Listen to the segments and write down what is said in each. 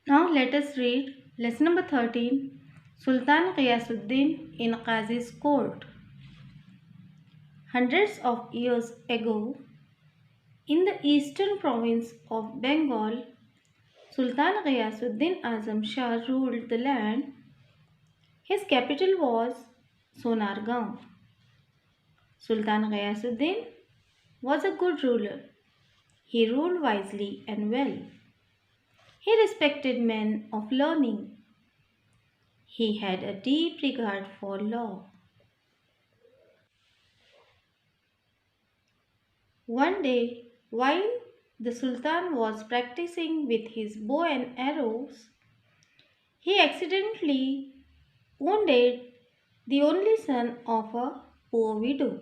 Now let us read lesson number 13, Sultan Qiyasuddin in Qazi's court. Hundreds of years ago, in the eastern province of Bengal, Sultan Qiyasuddin Azam Shah ruled the land. His capital was Sonargaon. Sultan Qiyasuddin was a good ruler. He ruled wisely and well. He respected men of learning. He had a deep regard for law. One day, while the Sultan was practicing with his bow and arrows, he accidentally wounded the only son of a poor widow.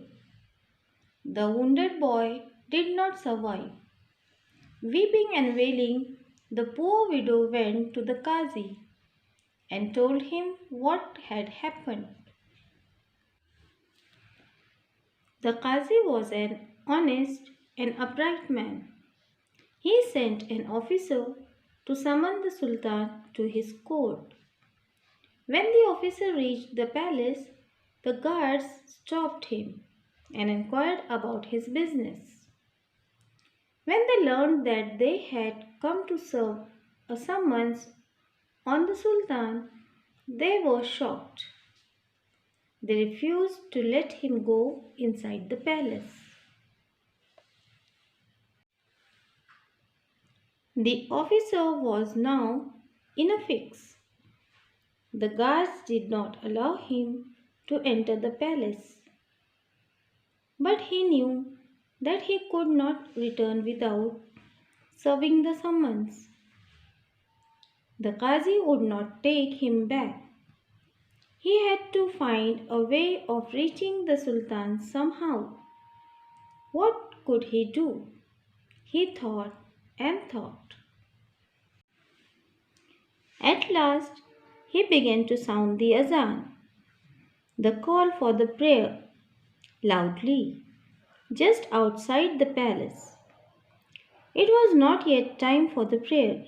The wounded boy did not survive. Weeping and wailing, the poor widow went to the Qazi and told him what had happened. The Qazi was an honest and upright man. He sent an officer to summon the Sultan to his court. When the officer reached the palace, the guards stopped him and inquired about his business. When they learned that they had come to serve a summons on the Sultan, they were shocked. They refused to let him go inside the palace. The officer was now in a fix. The guards did not allow him to enter the palace. But he knew that he could not return without serving the summons. The Qazi would not take him back. He had to find a way of reaching the Sultan somehow. What could he do? He thought and thought. At last, he began to sound the azan, the call for the prayer, loudly, just outside the palace. It was not yet time for the prayer.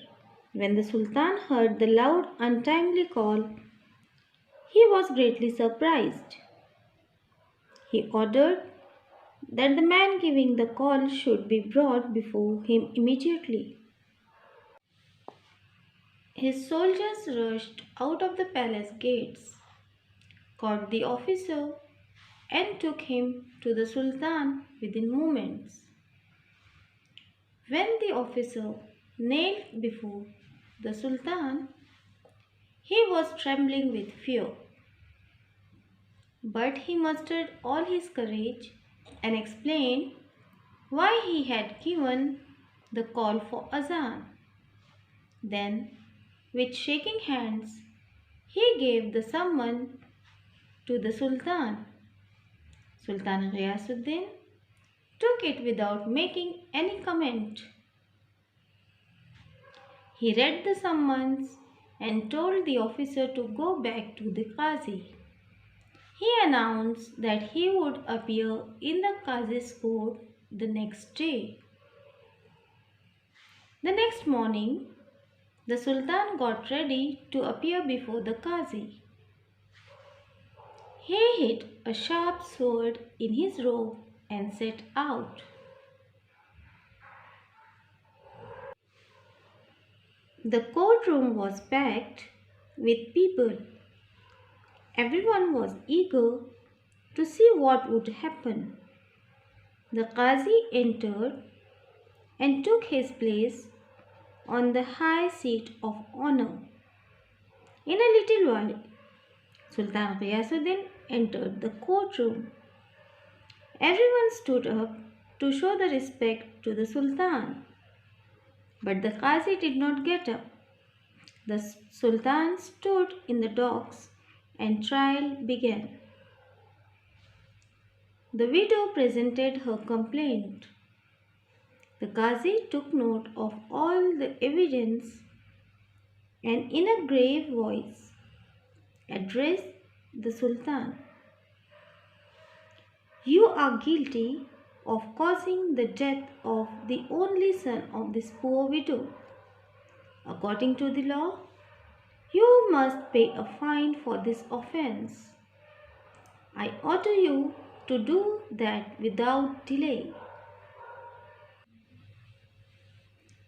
When the Sultan heard the loud, untimely call, he was greatly surprised. He ordered that the man giving the call should be brought before him immediately. His soldiers rushed out of the palace gates, caught the officer, and took him to the Sultan within moments. When the officer knelt before the Sultan, he was trembling with fear. But he mustered all his courage and explained why he had given the call for azan. Then, with shaking hands, he gave the summons to the Sultan. Sultan Ghiyasuddin took it without making any comment. He read the summons and told the officer to go back to the Qazi. He announced that he would appear in the Qazi's court the next day. The next morning, the Sultan got ready to appear before the Qazi. He hid a sharp sword in his robe and set out. The courtroom was packed with people. Everyone was eager to see what would happen. The Qazi entered and took his place on the high seat of honor. In a little while, Sultan Ghiyasuddin entered the courtroom. Everyone stood up to show the respect to the Sultan. But the Qazi did not get up. The Sultan stood in the docks and trial began. The widow presented her complaint. The Qazi took note of all the evidence and in a grave voice addressed the Sultan. You are guilty of causing the death of the only son of this poor widow. According to the law, you must pay a fine for this offense. I order you to do that without delay.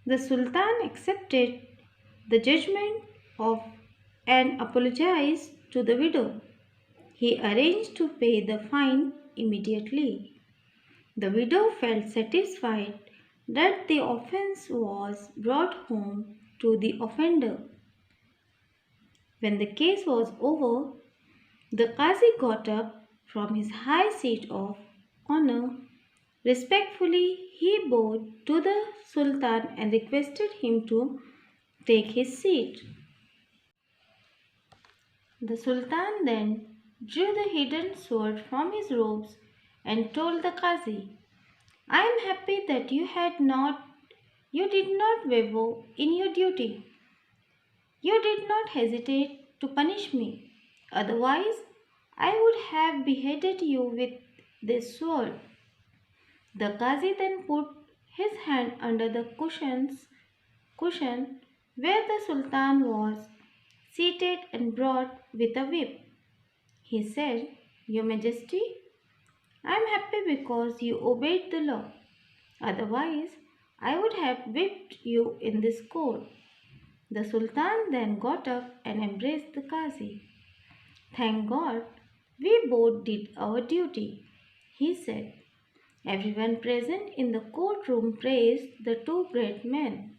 The Sultan accepted the judgment of and apologized to the widow. He arranged to pay the fine immediately. The widow felt satisfied that the offense was brought home to the offender. When the case was over, the Qazi got up from his high seat of honor. Respectfully, he bowed to the Sultan and requested him to take his seat. The Sultan then drew the hidden sword from his robes and told the Qazi, I am happy that you did not waver in your duty. You did not hesitate to punish me. Otherwise, I would have beheaded you with this sword. The Qazi then put his hand under the cushion where the Sultan was seated and brought with a whip. He said, Your Majesty, I am happy because you obeyed the law. Otherwise, I would have whipped you in this court. The Sultan then got up and embraced the Qazi. Thank God, we both did our duty, he said. Everyone present in the courtroom praised the two great men.